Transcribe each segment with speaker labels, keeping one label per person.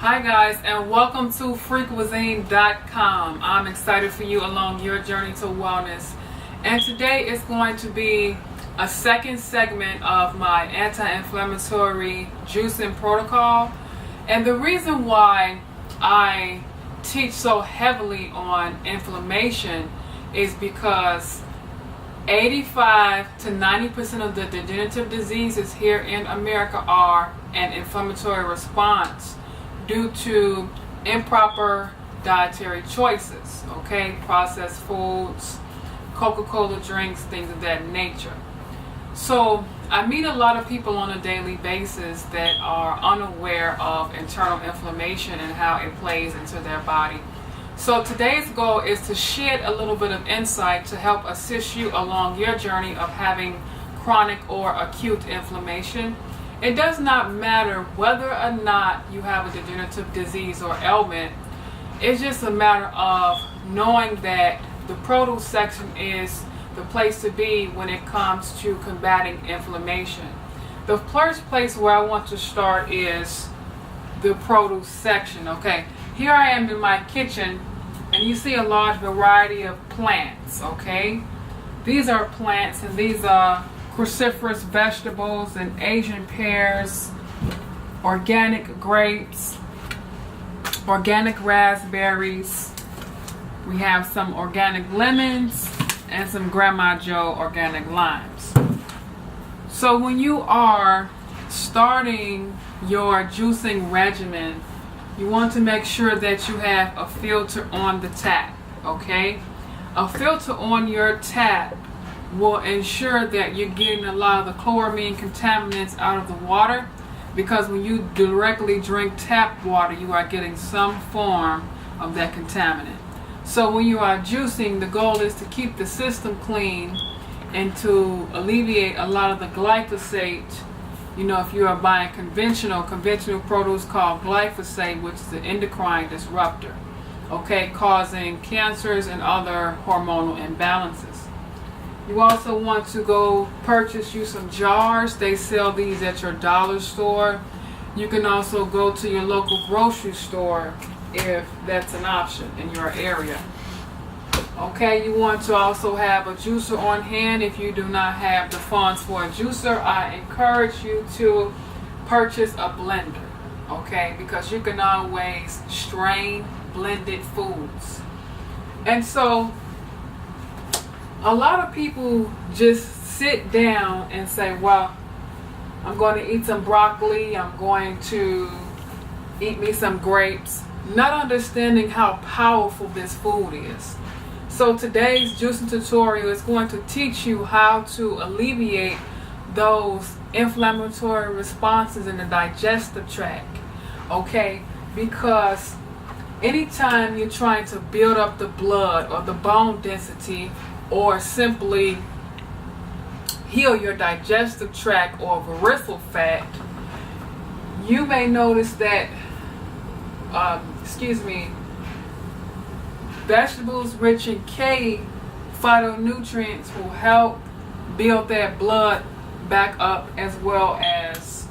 Speaker 1: Hi guys, and welcome to freakcuisine.com. I'm excited for you along your journey to wellness. And today is going to be a second segment of my anti-inflammatory juicing protocol. And the reason why I teach so heavily on inflammation is because 85 to 90% of the degenerative diseases here in America are an inflammatory response due to improper dietary choices, okay? Processed foods, Coca-Cola drinks, things of that nature. So I meet a lot of people on a daily basis that are unaware of internal inflammation and how it plays into their body. So today's goal is to shed a little bit of insight to help assist you along your journey of having chronic or acute inflammation. It does not matter whether or not you have a degenerative disease or ailment. It's just a matter of knowing that the produce section is the place to be when it comes to combating inflammation. The first place where I want to start is the produce section. Okay, here I am in my kitchen, and you see a large variety of plants. Okay, these are plants, and these are cruciferous vegetables and Asian pears, organic grapes, organic raspberries. We have some organic lemons and some Grandma Joe organic limes. So when you are starting your juicing regimen, you want to make sure that you have a filter on the tap, okay? A filter on your tap will ensure that you're getting a lot of the chloramine contaminants out of the water, because when you directly drink tap water, you are getting some form of that contaminant. So when you are juicing, the goal is to keep the system clean and to alleviate a lot of the glyphosate. You know, if you are buying conventional produce called glyphosate, which is an endocrine disruptor, okay, causing cancers and other hormonal imbalances. You also want to go purchase you some jars. They sell these at your dollar store. You can also go to your local grocery store if that's an option in your area. Okay, you want to also have a juicer on hand. If you do not have the funds for a juicer, I encourage you to purchase a blender, okay, because you can always strain blended foods. And so a lot of people just sit down and say, well, I'm going to eat some broccoli, I'm going to eat me some grapes, not understanding how powerful this food is. So today's juicing tutorial is going to teach you how to alleviate those inflammatory responses in the digestive tract, okay? Because anytime you're trying to build up the blood or the bone density, or simply heal your digestive tract or visceral fat, you may notice that vegetables rich in K phytonutrients will help build that blood back up, as well as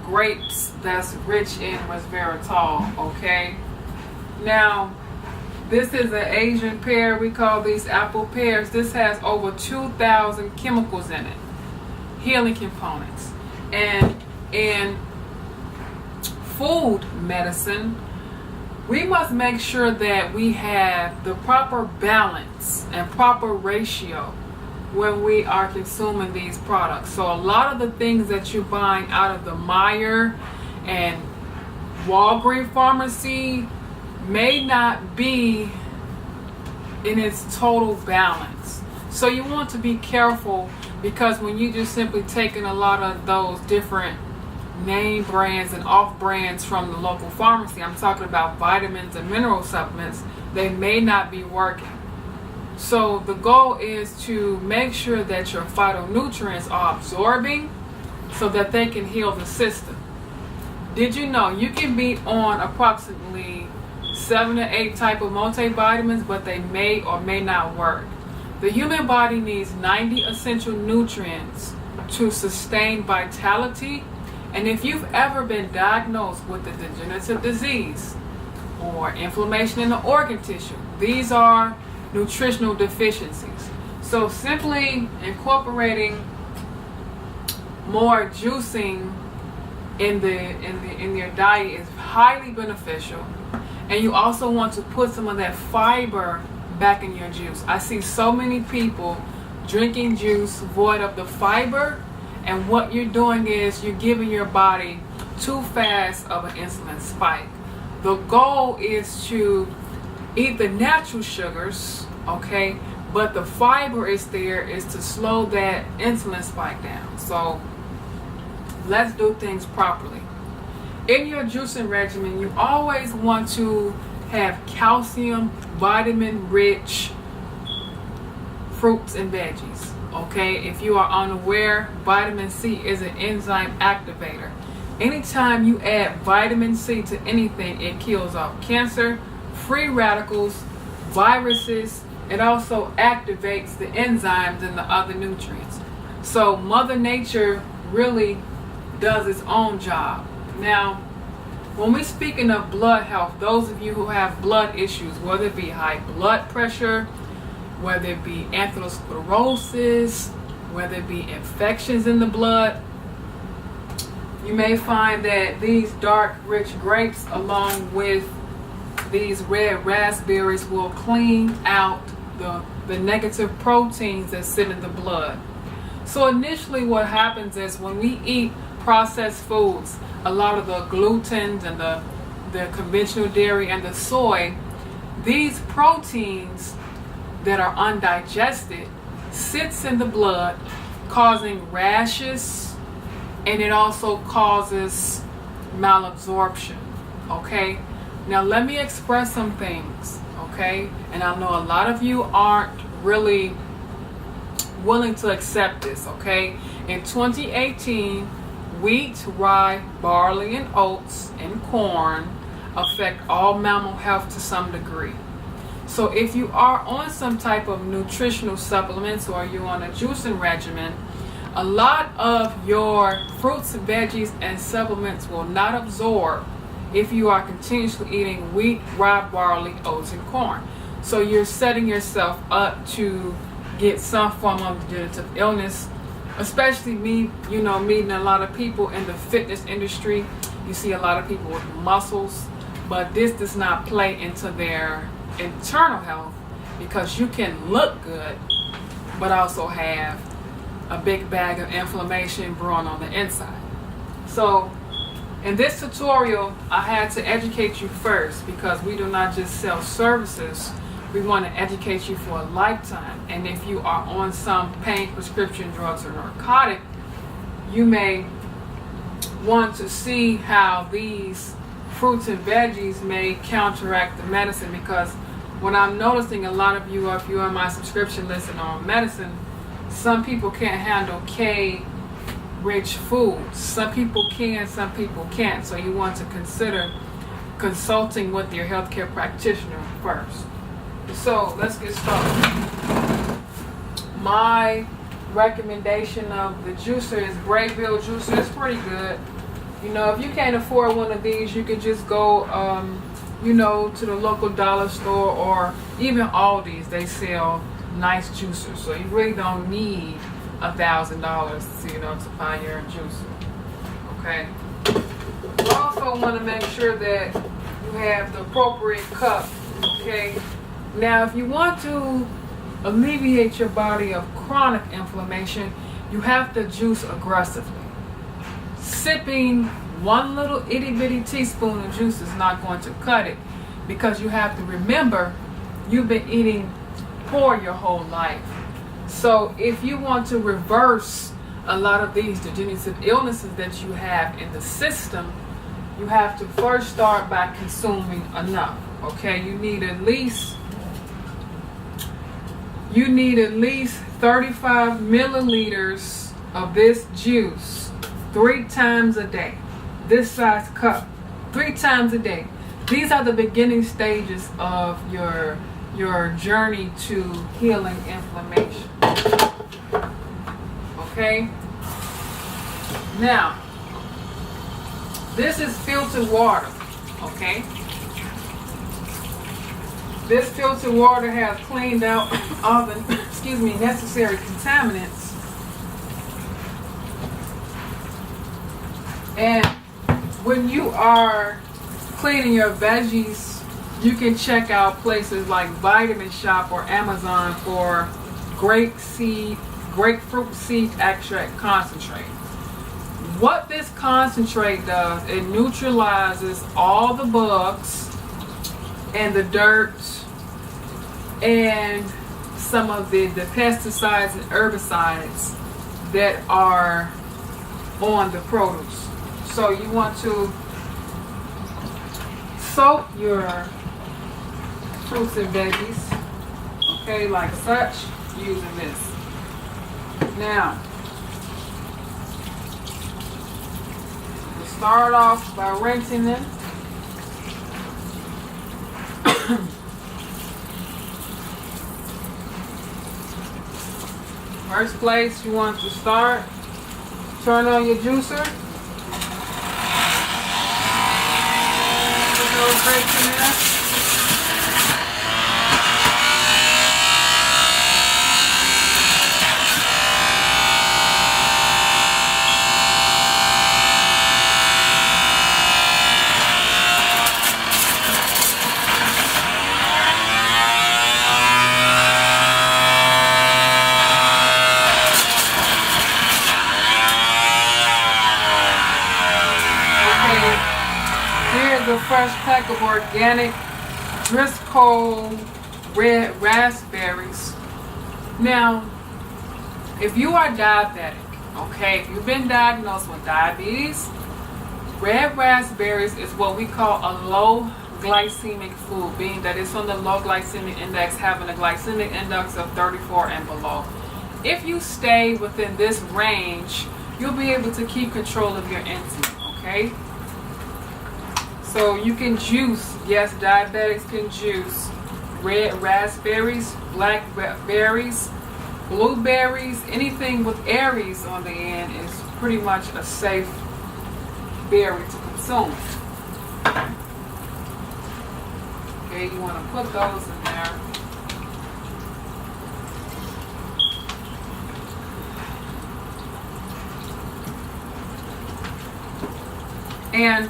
Speaker 1: grapes that's rich in resveratrol, okay? Now, this is an Asian pear. We call these apple pears. This has over 2,000 chemicals in it, healing components. And in food medicine, we must make sure that we have the proper balance and proper ratio when we are consuming these products. So a lot of the things that you're buying out of the Meijer and Walgreens pharmacy may not be in its total balance. So you want to be careful, because when you just simply taking a lot of those different name brands and off brands from the local pharmacy, I'm talking about vitamins and mineral supplements, they may not be working. So the goal is to make sure that your phytonutrients are absorbing so that they can heal the system. Did you know you can be on approximately 7 to 8 type of multivitamins, but they may or may not work? The human body needs 90 essential nutrients to sustain vitality And if you've ever been diagnosed with a degenerative disease or inflammation in the organ tissue, these are nutritional deficiencies. So simply incorporating more juicing in your diet is highly beneficial. And you also want to put some of that fiber back in your juice. I see so many people drinking juice void of the fiber, and what you're doing is you're giving your body too fast of an insulin spike. The goal is to eat the natural sugars, okay, but the fiber is to slow that insulin spike down. So let's do things properly. In your juicing regimen, you always want to have calcium, vitamin rich fruits and veggies. Okay, if you are unaware, vitamin C is an enzyme activator. Anytime you add vitamin C to anything, it kills off cancer, free radicals, viruses. It also activates the enzymes and the other nutrients. So Mother Nature really does its own job. Now, when we're speaking of blood health, those of you who have blood issues, whether it be high blood pressure, whether it be atherosclerosis, whether it be infections in the blood, you may find that these dark, rich grapes along with these red raspberries will clean out the negative proteins that sit in the blood. So initially what happens is when we eat processed foods, a lot of the glutens and the conventional dairy and the soy, these proteins that are undigested sits in the blood, causing rashes, and it also causes malabsorption. Okay, now let me express some things. Okay, and I know a lot of you aren't really willing to accept this. Okay, in 2018, wheat, rye, barley, and oats and corn affect all mammal health to some degree. So if you are on some type of nutritional supplements or you're on a juicing regimen, a lot of your fruits, veggies, and supplements will not absorb if you are continuously eating wheat, rye, barley, oats, and corn. So you're setting yourself up to get some form of degenerative illness, especially me, meeting a lot of people in the fitness industry. You see a lot of people with muscles, but this does not play into their internal health, because you can look good but also have a big bag of inflammation brewing on the inside. So in this tutorial, I had to educate you first, because we do not just sell services, we want to educate you for a lifetime. And if you are on some pain prescription drugs or narcotic, you may want to see how these fruits and veggies may counteract the medicine, because what I'm noticing, a lot of you, if you're on my subscription list and are on medicine, some people can't handle K-rich foods. Some people can, some people can't. So you want to consider consulting with your healthcare practitioner first. So let's get started. My recommendation of the juicer is Brayville juicer. It's pretty good. If you can't afford one of these, you can just go to the local dollar store, or even Aldi's. They sell nice juicers, so you really don't need $1,000 to buy your juicer. Okay, you also want to make sure that you have the appropriate cup. Okay, now if you want to alleviate your body of chronic inflammation, you have to juice aggressively. Sipping one little itty bitty teaspoon of juice is not going to cut it, because you have to remember you've been eating poor your whole life. So if you want to reverse a lot of these degenerative illnesses that you have in the system, you have to first start by consuming enough. Okay, you need at least 35 milliliters of this juice 3 times a day. This size cup 3 times a day. These are the beginning stages of your journey to healing inflammation. Okay, now This is filtered water, okay? This filtered water has cleaned out all the, necessary contaminants. And when you are cleaning your veggies, you can check out places like Vitamin Shop or Amazon for grapefruit seed extract concentrate. What this concentrate does, it neutralizes all the bugs and the dirt and some of the pesticides and herbicides that are on the produce. So you want to soak your fruits and veggies, okay, like such, using this. Now, we'll start off by rinsing them. First place you want to start, turn on your juicer. Put those grapes in there. A fresh pack of organic Driscoll red raspberries. Now, if you are diabetic, okay, if you've been diagnosed with diabetes, red raspberries is what we call a low glycemic food, being that it's on the low glycemic index, having a glycemic index of 34 and below. If you stay within this range, you'll be able to keep control of your insulin, okay? So you can juice, yes, diabetics can juice red raspberries, blackberries, blueberries, anything with berries on the end is pretty much a safe berry to consume. Okay, you want to put those in there. And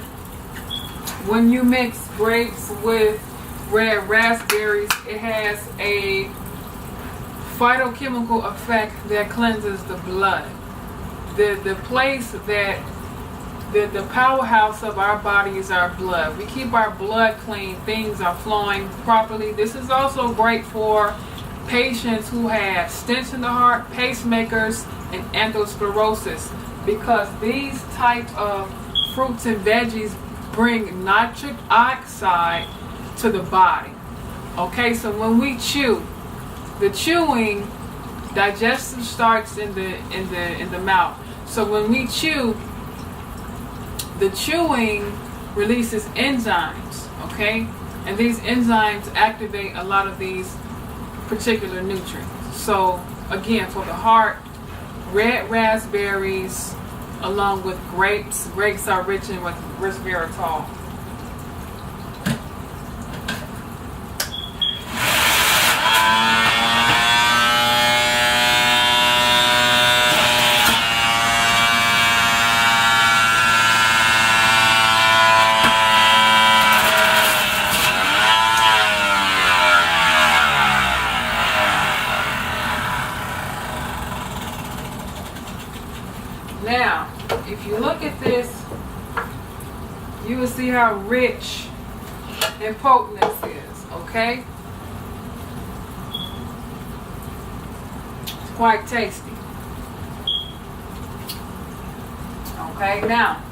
Speaker 1: when you mix grapes with red raspberries, it has a phytochemical effect that cleanses the blood. The place that the powerhouse of our body is our blood. We keep our blood clean, things are flowing properly. This is also great for patients who have stents in the heart, pacemakers, and atherosclerosis, because these types of fruits and veggies bring nitric oxide to the body. Okay, so when we chew, the chewing, digestion starts in the mouth. So when we chew, the chewing releases enzymes, okay? And these enzymes activate a lot of these particular nutrients. So again, for the heart, red raspberries along with grapes. Grapes are rich in resveratrol. Now, if you look at this, you will see how rich and potent this is, okay? It's quite tasty. Okay, now,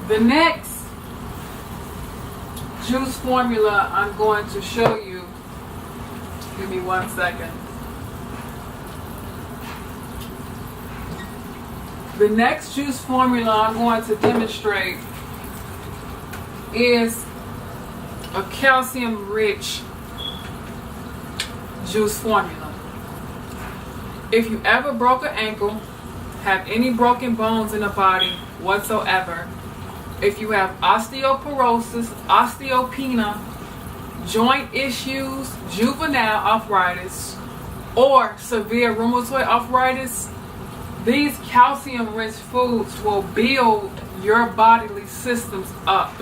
Speaker 1: the next juice formula I'm going to show you, give me 1 second. The next juice formula I'm going to demonstrate is a calcium-rich juice formula. If you ever broke an ankle, have any broken bones in the body whatsoever, if you have osteoporosis, osteopenia, joint issues, juvenile arthritis, or severe rheumatoid arthritis, these calcium-rich foods will build your bodily systems up.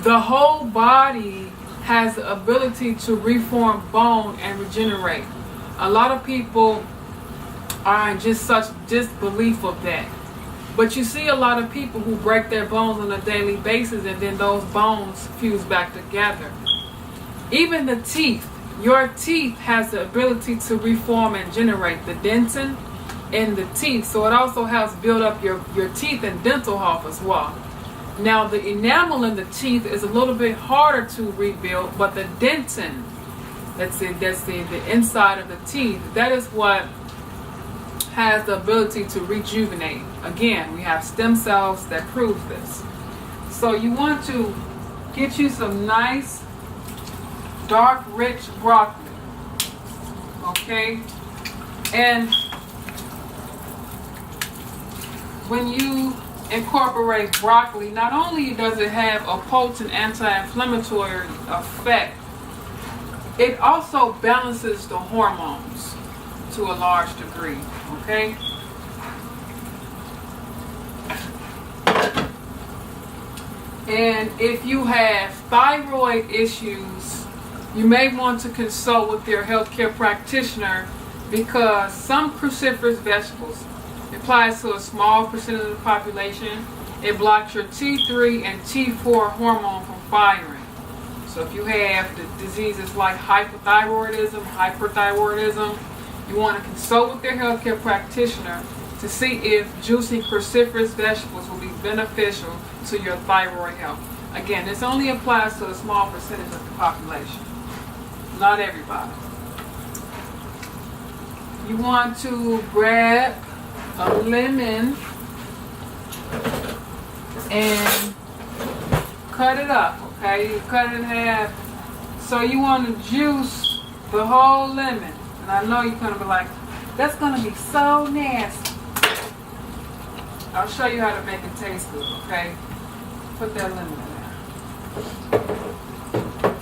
Speaker 1: The whole body has the ability to reform bone and regenerate. A lot of people are in just such disbelief of that. But you see a lot of people who break their bones on a daily basis, and then those bones fuse back together. Even the teeth. Your teeth has the ability to reform and generate the dentin in the teeth. So it also helps build up your teeth and dental health as well. Now the enamel in the teeth is a little bit harder to rebuild, but the dentin, that's the inside of the teeth, that is what has the ability to rejuvenate. Again, we have stem cells that prove this. So you want to get you some nice dark rich broccoli, okay? And when you incorporate broccoli, not only does it have a potent anti-inflammatory effect, it also balances the hormones to a large degree, okay? And if you have thyroid issues, you may want to consult with your healthcare practitioner, because some cruciferous vegetables applies to a small percentage of the population. It blocks your T3 and T4 hormone from firing. So if you have the diseases like hypothyroidism, hyperthyroidism, you want to consult with your healthcare practitioner to see if juicing cruciferous vegetables will be beneficial to your thyroid health. Again, this only applies to a small percentage of the population, not everybody. You want to grab a lemon and cut it up, okay? You cut it in half. So you want to juice the whole lemon. And I know you're going to be like, that's going to be so nasty. I'll show you how to make it taste good, okay? Put that lemon in there.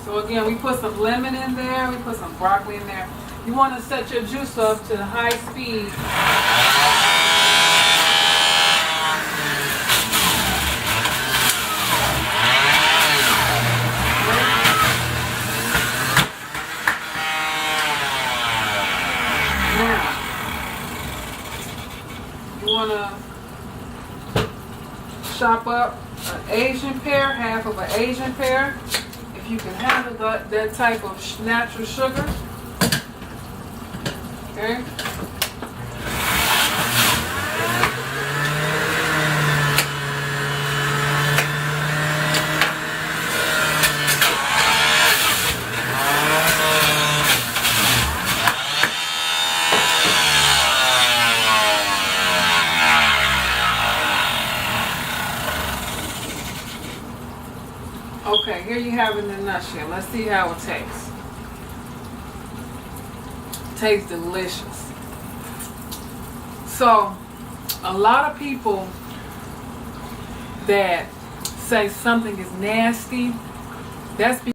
Speaker 1: So again, we put some lemon in there. We put some broccoli in there. You want to set your juice up to high speed. Now, you want to chop up an Asian pear, half of an Asian pear. If you can handle that type of natural sugar. Okay. Okay, here you have it in a nutshell. Let's see how it tastes. Tastes delicious. So, a lot of people that say something is nasty, that's because